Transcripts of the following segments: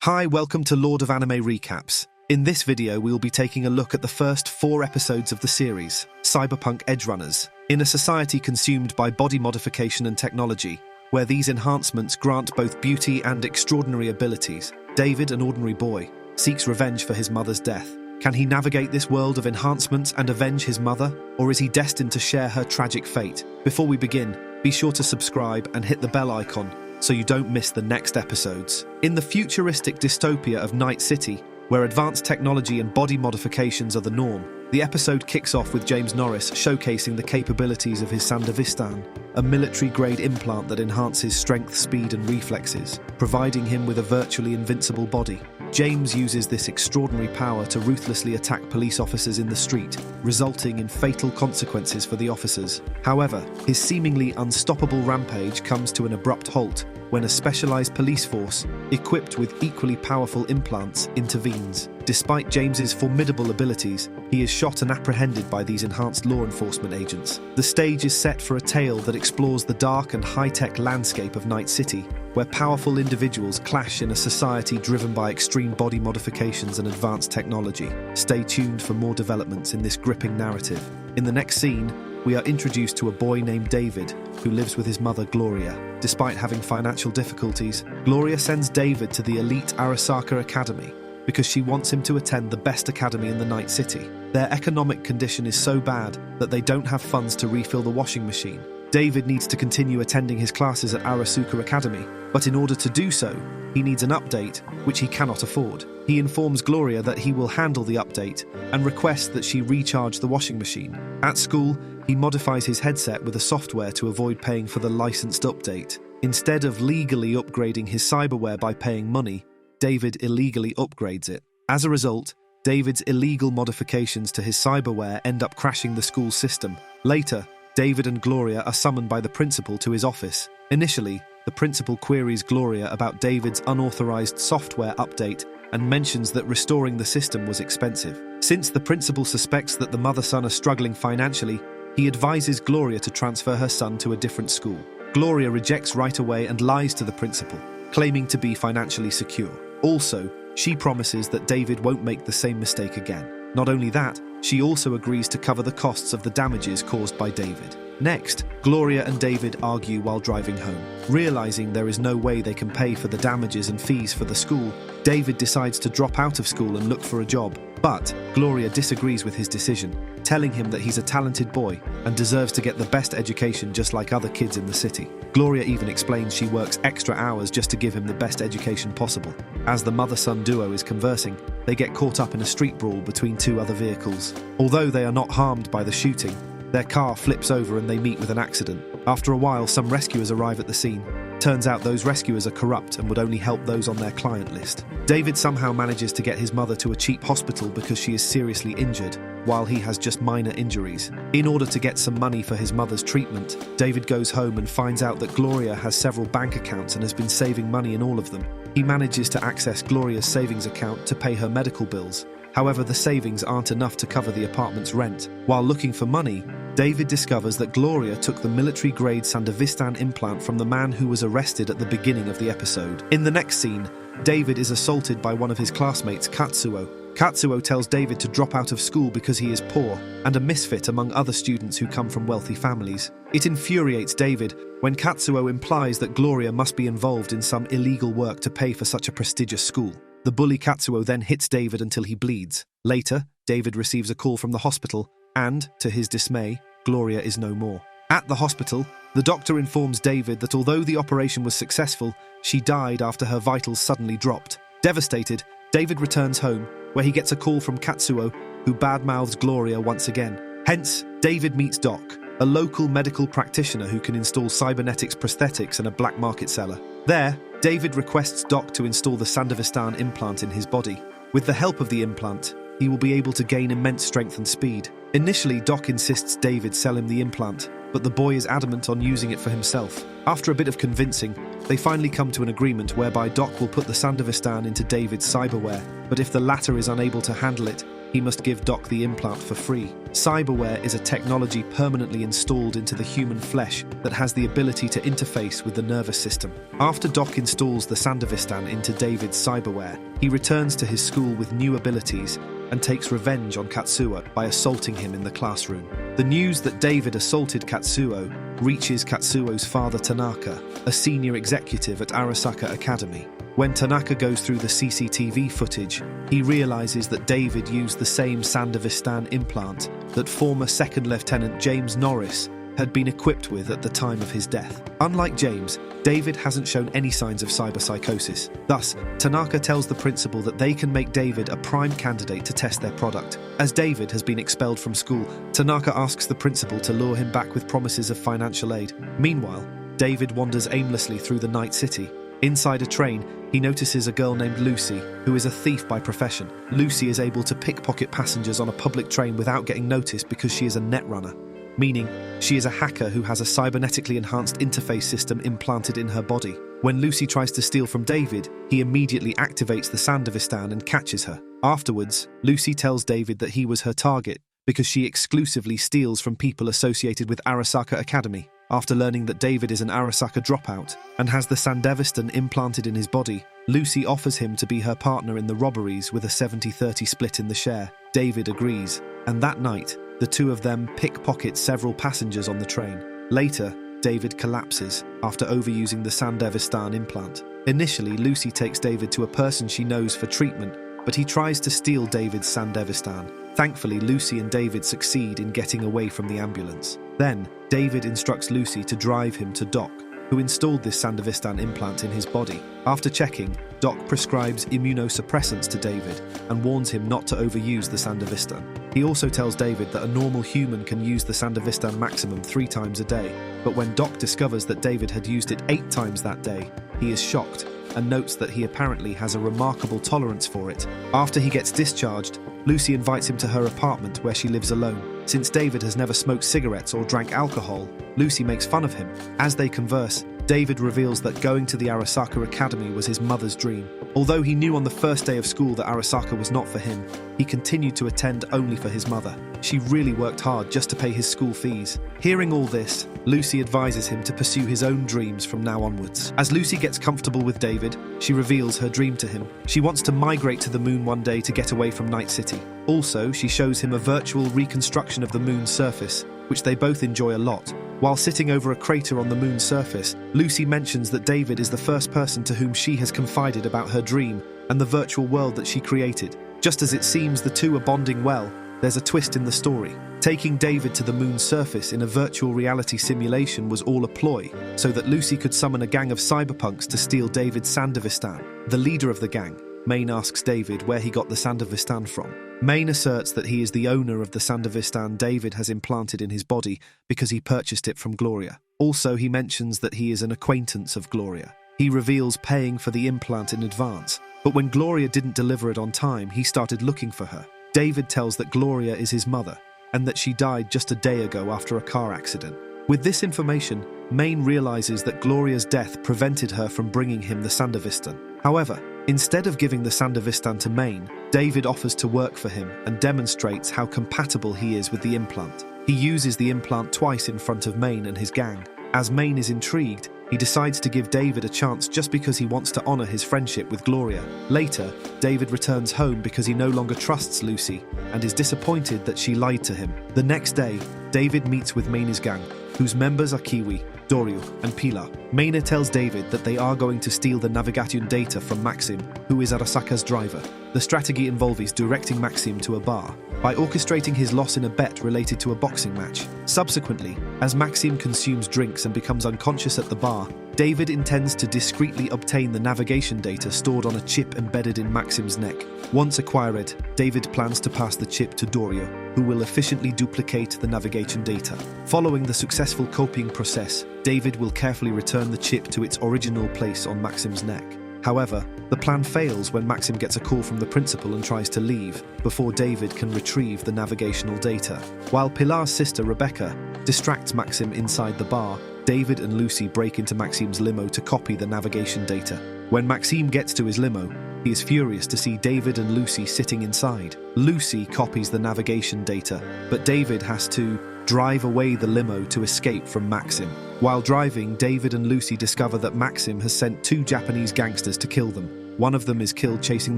Hi, welcome to Lord of Anime Recaps. In this video, we will be taking a look at the first 4 episodes of the series, Cyberpunk Edgerunners. In a society consumed by body modification and technology, where these enhancements grant both beauty and extraordinary abilities, David, an ordinary boy, seeks revenge for his mother's death. Can he navigate this world of enhancements and avenge his mother, or is he destined to share her tragic fate? Before we begin, be sure to subscribe and hit the bell icon so you don't miss the next episodes. In the futuristic dystopia of Night City, where advanced technology and body modifications are the norm, the episode kicks off with James Norris showcasing the capabilities of his Sandavistan, a military-grade implant that enhances strength, speed and reflexes, providing him with a virtually invincible body. James uses this extraordinary power to ruthlessly attack police officers in the street, resulting in fatal consequences for the officers. However, his seemingly unstoppable rampage comes to an abrupt halt when a specialized police force, equipped with equally powerful implants, intervenes. Despite James's formidable abilities, he is shot and apprehended by these enhanced law enforcement agents. The stage is set for a tale that explores the dark and high-tech landscape of Night City, where powerful individuals clash in a society driven by extreme body modifications and advanced technology. Stay tuned for more developments in this gripping narrative. In the next scene, we are introduced to a boy named David, who lives with his mother Gloria. Despite having financial difficulties, Gloria sends David to the elite Arasaka Academy because she wants him to attend the best academy in the Night City. Their economic condition is so bad that they don't have funds to refill the washing machine. David needs to continue attending his classes at Arasaka Academy, but in order to do so, he needs an update, which he cannot afford. He informs Gloria that he will handle the update and requests that she recharge the washing machine. At school, he modifies his headset with a software to avoid paying for the licensed update. Instead of legally upgrading his cyberware by paying money, David illegally upgrades it. As a result, David's illegal modifications to his cyberware end up crashing the school system. Later, David and Gloria are summoned by the principal to his office. Initially, the principal queries Gloria about David's unauthorized software update and mentions that restoring the system was expensive. Since the principal suspects that the mother-son are struggling financially, he advises Gloria to transfer her son to a different school. Gloria rejects right away and lies to the principal, claiming to be financially secure. Also, she promises that David won't make the same mistake again. Not only that, she also agrees to cover the costs of the damages caused by David. Next, Gloria and David argue while driving home. Realizing there is no way they can pay for the damages and fees for the school, David decides to drop out of school and look for a job. But Gloria disagrees with his decision, telling him that he's a talented boy and deserves to get the best education just like other kids in the city. Gloria even explains she works extra hours just to give him the best education possible. As the mother-son duo is conversing, they get caught up in a street brawl between 2 other vehicles. Although they are not harmed by the shooting, their car flips over and they meet with an accident. After a while, some rescuers arrive at the scene. Turns out those rescuers are corrupt and would only help those on their client list. David somehow manages to get his mother to a cheap hospital because she is seriously injured, while he has just minor injuries. In order to get some money for his mother's treatment, David goes home and finds out that Gloria has several bank accounts and has been saving money in all of them. He manages to access Gloria's savings account to pay her medical bills. However, the savings aren't enough to cover the apartment's rent. While looking for money, David discovers that Gloria took the military-grade Sandavistan implant from the man who was arrested at the beginning of the episode. In the next scene, David is assaulted by one of his classmates, Katsuo. Katsuo tells David to drop out of school because he is poor and a misfit among other students who come from wealthy families. It infuriates David when Katsuo implies that Gloria must be involved in some illegal work to pay for such a prestigious school. The bully Katsuo then hits David until he bleeds. Later, David receives a call from the hospital and, to his dismay, Gloria is no more. At the hospital, the doctor informs David that although the operation was successful, she died after her vitals suddenly dropped. Devastated, David returns home, where he gets a call from Katsuo, who badmouths Gloria once again. Hence, David meets Doc, a local medical practitioner who can install cybernetics prosthetics and a black market seller. There, David requests Doc to install the Sandavistan implant in his body. With the help of the implant, he will be able to gain immense strength and speed. Initially, Doc insists David sell him the implant, but the boy is adamant on using it for himself. After a bit of convincing, they finally come to an agreement whereby Doc will put the Sandavistan into David's cyberware, but if the latter is unable to handle it, he must give Doc the implant for free. Cyberware is a technology permanently installed into the human flesh that has the ability to interface with the nervous system. After Doc installs the Sandevistan into David's cyberware, he returns to his school with new abilities and takes revenge on Katsuo by assaulting him in the classroom. The news that David assaulted Katsuo reaches Katsuo's father Tanaka, a senior executive at Arasaka Academy. When Tanaka goes through the CCTV footage, he realizes that David used the same Sandevistan implant that former Second Lieutenant James Norris had been equipped with at the time of his death. Unlike James, David hasn't shown any signs of cyberpsychosis. Thus, Tanaka tells the principal that they can make David a prime candidate to test their product. As David has been expelled from school, Tanaka asks the principal to lure him back with promises of financial aid. Meanwhile, David wanders aimlessly through the night city. Inside a train, he notices a girl named Lucy, who is a thief by profession. Lucy is able to pickpocket passengers on a public train without getting noticed because she is a netrunner, meaning she is a hacker who has a cybernetically enhanced interface system implanted in her body. When Lucy tries to steal from David, he immediately activates the Sandevistan and catches her. Afterwards, Lucy tells David that he was her target because she exclusively steals from people associated with Arasaka Academy. After learning that David is an Arasaka dropout and has the Sandevistan implanted in his body, Lucy offers him to be her partner in the robberies with a 70-30 split in the share. David agrees, and that night, the two of them pickpocket several passengers on the train. Later, David collapses after overusing the Sandevistan implant. Initially, Lucy takes David to a person she knows for treatment, but he tries to steal David's Sandevistan. Thankfully, Lucy and David succeed in getting away from the ambulance. Then, David instructs Lucy to drive him to Doc, who installed this Sandevistan implant in his body. After checking, Doc prescribes immunosuppressants to David and warns him not to overuse the Sandevistan. He also tells David that a normal human can use the Sandevistan maximum 3 times a day, but when Doc discovers that David had used it 8 times that day, he is shocked and notes that he apparently has a remarkable tolerance for it. After he gets discharged, Lucy invites him to her apartment where she lives alone. Since David has never smoked cigarettes or drank alcohol, Lucy makes fun of him. As they converse, David reveals that going to the Arasaka Academy was his mother's dream. Although he knew on the first day of school that Arasaka was not for him, he continued to attend only for his mother. She really worked hard just to pay his school fees. Hearing all this, Lucy advises him to pursue his own dreams from now onwards. As Lucy gets comfortable with David, she reveals her dream to him. She wants to migrate to the moon one day to get away from Night City. Also, she shows him a virtual reconstruction of the moon's surface, which they both enjoy a lot. While sitting over a crater on the moon's surface, Lucy mentions that David is the first person to whom she has confided about her dream and the virtual world that she created. Just as it seems the two are bonding well, there's a twist in the story. Taking David to the moon's surface in a virtual reality simulation was all a ploy, so that Lucy could summon a gang of cyberpunks to steal David's Sandevistan. The leader of the gang, Maine, asks David where he got the Sandevistan from. Maine asserts that he is the owner of the Sandevistan David has implanted in his body because he purchased it from Gloria. Also, he mentions that he is an acquaintance of Gloria. He reveals paying for the implant in advance, but when Gloria didn't deliver it on time, he started looking for her. David tells that Gloria is his mother and that she died just a day ago after a car accident. With this information, Maine realizes that Gloria's death prevented her from bringing him the Sandevistan. However, instead of giving the Sandevistan to Maine, David offers to work for him and demonstrates how compatible he is with the implant. He uses the implant twice in front of Maine and his gang. As Maine is intrigued, he decides to give David a chance just because he wants to honor his friendship with Gloria. Later, David returns home because he no longer trusts Lucy and is disappointed that she lied to him. The next day, David meets with Maine's gang, whose members are Kiwi, Dorio, and Pilar. Maina tells David that they are going to steal the navigation data from Maxim, who is Arasaka's driver. The strategy involves directing Maxim to a bar by orchestrating his loss in a bet related to a boxing match. Subsequently, as Maxim consumes drinks and becomes unconscious at the bar, David intends to discreetly obtain the navigation data stored on a chip embedded in Maxim's neck. Once acquired, David plans to pass the chip to Dorio, who will efficiently duplicate the navigation data. Following the successful copying process, David will carefully return the chip to its original place on Maxim's neck. However, the plan fails when Maxim gets a call from the principal and tries to leave, before David can retrieve the navigational data. While Pilar's sister, Rebecca, distracts Maxim inside the bar, David and Lucy break into Maxim's limo to copy the navigation data. When Maxim gets to his limo, He is furious to see David and Lucy sitting inside. Lucy copies the navigation data, but David has to drive away the limo to escape from Maxim. While driving, David and Lucy discover that Maxim has sent 2 Japanese gangsters to kill them. One of them is killed chasing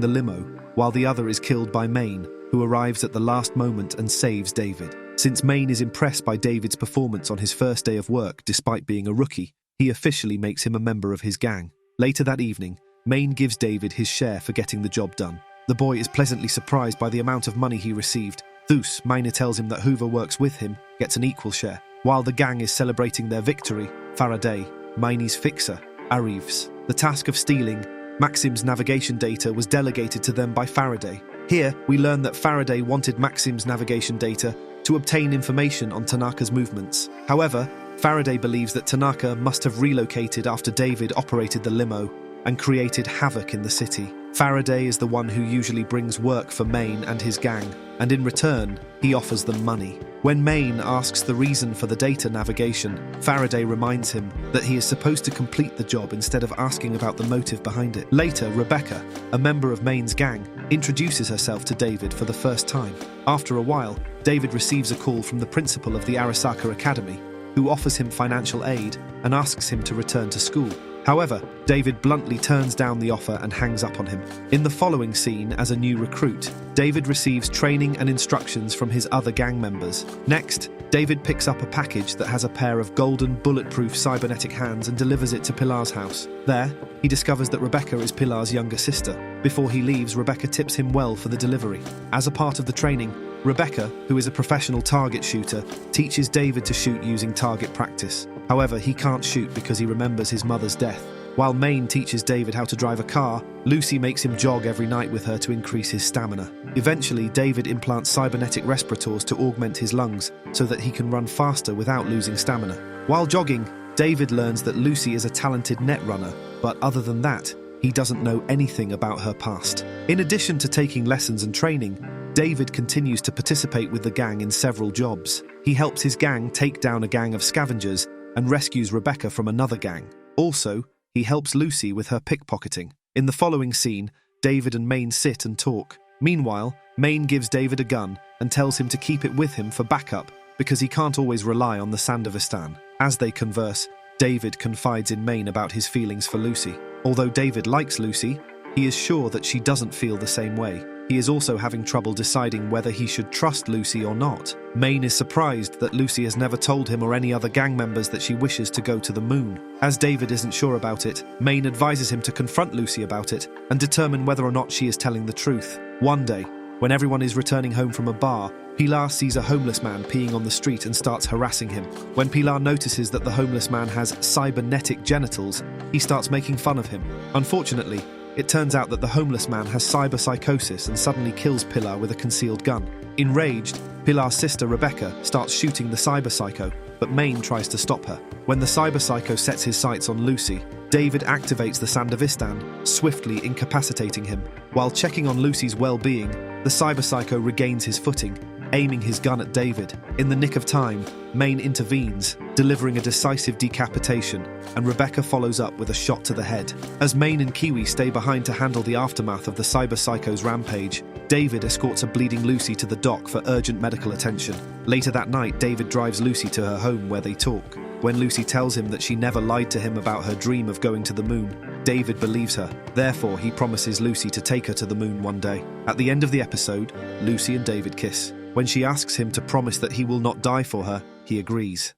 the limo, while the other is killed by Maine, who arrives at the last moment and saves David. Since Maine is impressed by David's performance on his first day of work despite being a rookie, he officially makes him a member of his gang. Later that evening, Maine gives David his share for getting the job done. The boy is pleasantly surprised by the amount of money he received. Thus, Maine tells him that Hoover works with him, gets an equal share. While the gang is celebrating their victory, Faraday, Maine's fixer, arrives. The task of stealing Maxim's navigation data was delegated to them by Faraday. Here, we learn that Faraday wanted Maxim's navigation data to obtain information on Tanaka's movements. However, Faraday believes that Tanaka must have relocated after David operated the limo and created havoc in the city. Faraday is the one who usually brings work for Maine and his gang, and in return, he offers them money. When Maine asks the reason for the data navigation, Faraday reminds him that he is supposed to complete the job instead of asking about the motive behind it. Later, Rebecca, a member of Maine's gang, introduces herself to David for the first time. After a while, David receives a call from the principal of the Arasaka Academy, who offers him financial aid and asks him to return to school. However, David bluntly turns down the offer and hangs up on him. In the following scene, as a new recruit, David receives training and instructions from his other gang members. Next, David picks up a package that has a pair of golden bulletproof cybernetic hands and delivers it to Pilar's house. There, he discovers that Rebecca is Pilar's younger sister. Before he leaves, Rebecca tips him well for the delivery. As a part of the training, Rebecca, who is a professional target shooter, teaches David to shoot using target practice. However, he can't shoot because he remembers his mother's death. While Maine teaches David how to drive a car, Lucy makes him jog every night with her to increase his stamina. Eventually, David implants cybernetic respirators to augment his lungs so that he can run faster without losing stamina. While jogging, David learns that Lucy is a talented netrunner, but other than that, he doesn't know anything about her past. In addition to taking lessons and training, David continues to participate with the gang in several jobs. He helps his gang take down a gang of scavengers and rescues Rebecca from another gang. Also, he helps Lucy with her pickpocketing. In the following scene, David and Maine sit and talk. Meanwhile, Maine gives David a gun and tells him to keep it with him for backup because he can't always rely on the Sandevistan. As they converse, David confides in Maine about his feelings for Lucy. Although David likes Lucy, he is sure that she doesn't feel the same way. He is also having trouble deciding whether he should trust Lucy or not. Maine is surprised that Lucy has never told him or any other gang members that she wishes to go to the moon. As David isn't sure about it, Maine advises him to confront Lucy about it and determine whether or not she is telling the truth. One day, when everyone is returning home from a bar, Pilar sees a homeless man peeing on the street and starts harassing him. When Pilar notices that the homeless man has cybernetic genitals, he starts making fun of him. Unfortunately, it turns out that the homeless man has cyberpsychosis and suddenly kills Pilar with a concealed gun. Enraged, Pilar's sister Rebecca starts shooting the cyberpsycho, but Maine tries to stop her. When the cyberpsycho sets his sights on Lucy, David activates the Sandevistan, swiftly incapacitating him. While checking on Lucy's well-being, the cyberpsycho regains his footing, aiming his gun at David. In the nick of time, Maine intervenes, delivering a decisive decapitation, and Rebecca follows up with a shot to the head. As Maine and Kiwi stay behind to handle the aftermath of the cyberpsycho's rampage, David escorts a bleeding Lucy to the dock for urgent medical attention. Later that night, David drives Lucy to her home where they talk. When Lucy tells him that she never lied to him about her dream of going to the moon, David believes her. Therefore, he promises Lucy to take her to the moon one day. At the end of the episode, Lucy and David kiss. When she asks him to promise that he will not die for her, he agrees.